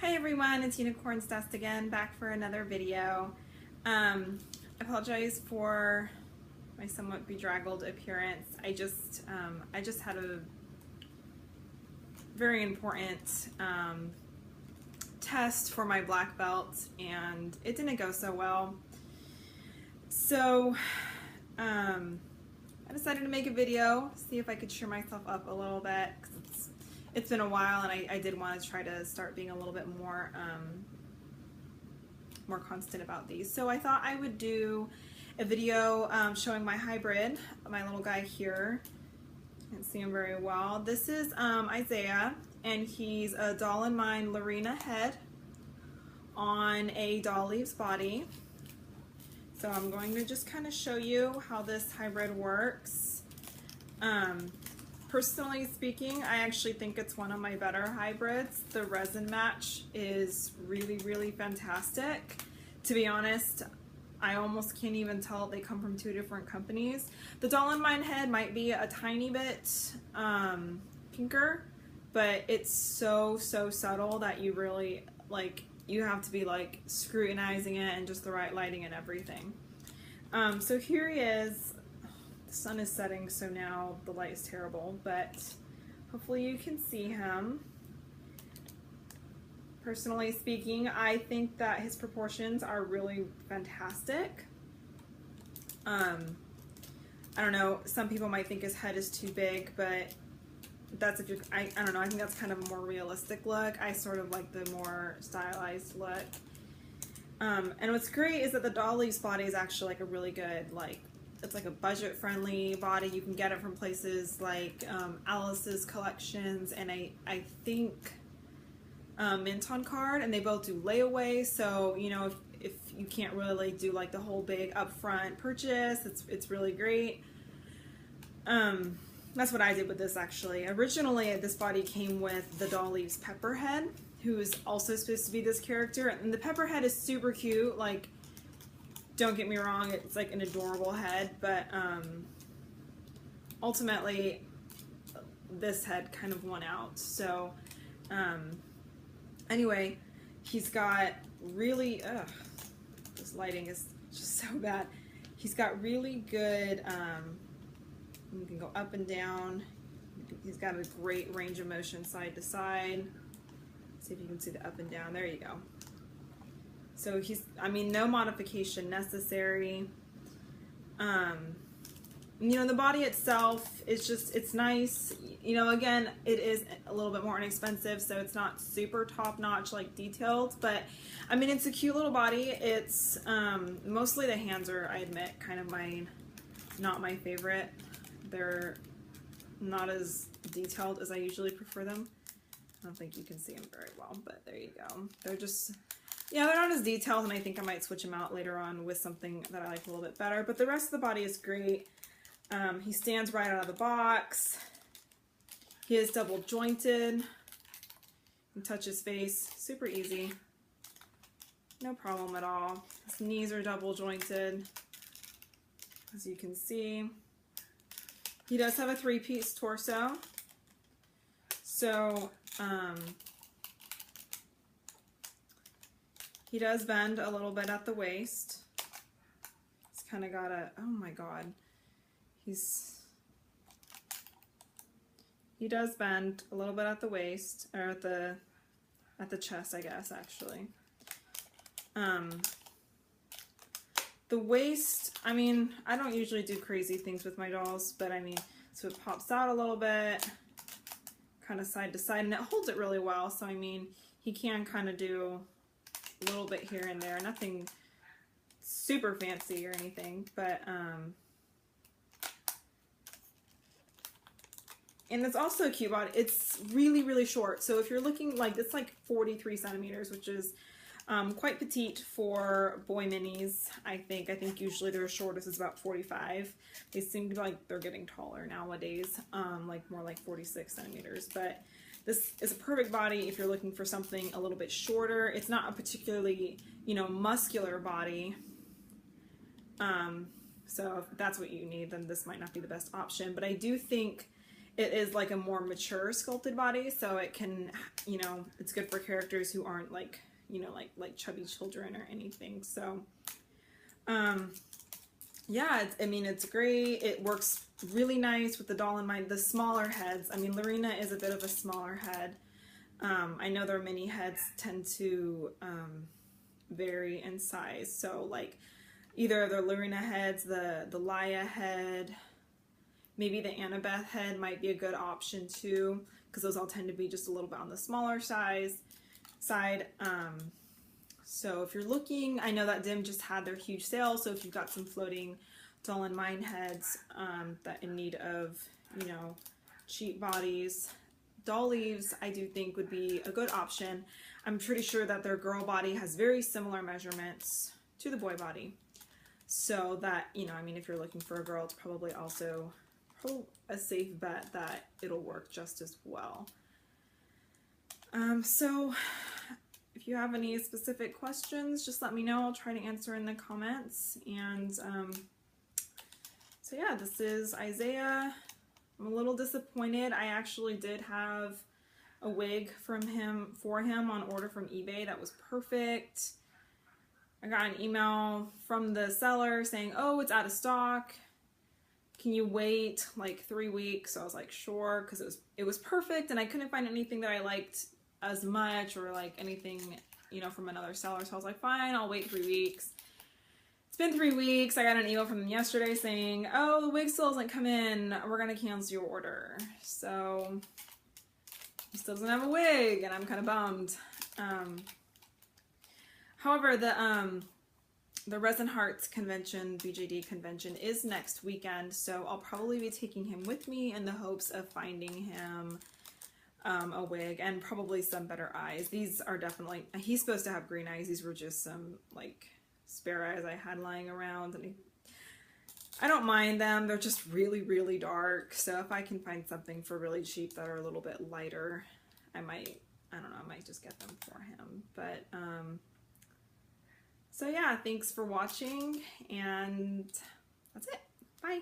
Hi everyone, it's Unicorn's Dust again, back for another video. I apologize for my somewhat bedraggled appearance. I just had a very important test for my black belt and it didn't go so well. So I decided to make a video, see if I could cheer myself up a little bit, because it's been a while and I did want to try to start being a little bit more more constant about these. So I thought I would do a video showing my hybrid, my little guy here. You can't see him very well. This is Isaiah, and he's a Doll in Mind Lorena head on a Doll Leaves body. So I'm going to just kind of show you how this hybrid works. Personally speaking, I actually think it's one of my better hybrids. The resin match is really fantastic. To be honest, I almost can't even tell they come from two different companies. The Doll in Mind head might be a tiny bit pinker, but it's so subtle that you really, you have to be scrutinizing it and just the right lighting and everything. So here he is. The sun is setting, so now the light is terrible, but hopefully you can see him. Personally speaking, I think that his proportions are really fantastic. I don't know, some people might think his head is too big, but that's if you're, I don't know, I think that's kind of a more realistic look. I sort of like the more stylized look. And what's great is that the Doll Leaves body is actually a really good, it's like a budget-friendly body. You can get it from places like Alice's Collections and I think Mint on Card, and they both do layaway. So you know, if you can't really do the whole big upfront purchase, it's really great. That's what I did with this actually. Originally, this body came with the Doll Leaves Pepperhead, who's also supposed to be this character, and the Pepperhead is super cute. Don't get me wrong, it's an adorable head, but ultimately this head kind of won out. So anyway, he's got really, this lighting is just so bad. He's got really good, you can go up and down. He's got a great range of motion side to side. See if you can see the up and down. There you go. So he's, no modification necessary. You know, the body itself is just, it's nice. You know, again, it is a little bit more inexpensive, so it's not super top-notch, detailed, but it's a cute little body. It's, mostly the hands are, I admit, kind of not my favorite. They're not as detailed as I usually prefer them. I don't think you can see them very well, but there you go. They're just, yeah, they're not as detailed, and I think I might switch them out later on with something that I like a little bit better. But the rest of the body is great. He stands right out of the box. He is double jointed. You can touch his face, super easy. No problem at all. His knees are double jointed, as you can see. He does have a 3-piece torso. So, he does bend a little bit at the waist. He's kind of got a, oh my god. He does bend a little bit at the waist, or at the chest, I guess, actually. The waist, I don't usually do crazy things with my dolls, but so it pops out a little bit, kind of side to side, and it holds it really well. So he can kind of do a little bit here and there, nothing super fancy or anything, but and it's also a cute body. It's really short, so if you're looking, it's 43 centimeters, which is quite petite for boy minis. I think usually their shortest is about 45. They seem to be they're getting taller nowadays, more like 46 centimeters, but this is a perfect body if you're looking for something a little bit shorter. It's not a particularly, muscular body. So if that's what you need, then this might not be the best option, but I do think it is like a more mature sculpted body, so it can, you know, it's good for characters who aren't like, you know, like chubby children or anything. So yeah, I mean, it's great. It works really nice with the doll in mind. The smaller heads, I mean, Lorena is a bit of a smaller head. I know their mini heads tend to vary in size. So like either the Lorena heads, the Laia head, maybe the Annabeth head might be a good option too, because those all tend to be just a little bit on the smaller side. So if you're looking, I know that Dim just had their huge sale, so if you've got some floating doll and mine heads that in need of, you know, cheap bodies, Doll Leaves I do think would be a good option. I'm pretty sure that their girl body has very similar measurements to the boy body, so that, you know, I mean, if you're looking for a girl, it's probably also a safe bet that it'll work just as well. So if you have any specific questions, just let me know. I'll try to answer in the comments. And so yeah, this is Isaiah. I'm a little disappointed. I actually did have a wig for him on order from eBay that was perfect. I got an email from the seller saying, oh, it's out of stock. Can you wait like 3 weeks? So I was like, sure, because it was perfect, and I couldn't find anything that I liked as much, or like anything, you know, from another seller. So I was like, fine, I'll wait 3 weeks. It's been 3 weeks. I got an email from them yesterday saying, oh, the wig still hasn't come in. We're gonna cancel your order. So he still doesn't have a wig, and I'm kind of bummed. However, the Resin Hearts convention, BJD convention, is next weekend, so I'll probably be taking him with me in the hopes of finding him a wig and probably some better eyes. These are definitely, he's supposed to have green eyes. These were just some like spare eyes I had lying around, and I don't mind them. They're just really, really dark. So if I can find something for really cheap that are a little bit lighter, I don't know, I might just get them for him. But so yeah, thanks for watching, and that's it. Bye.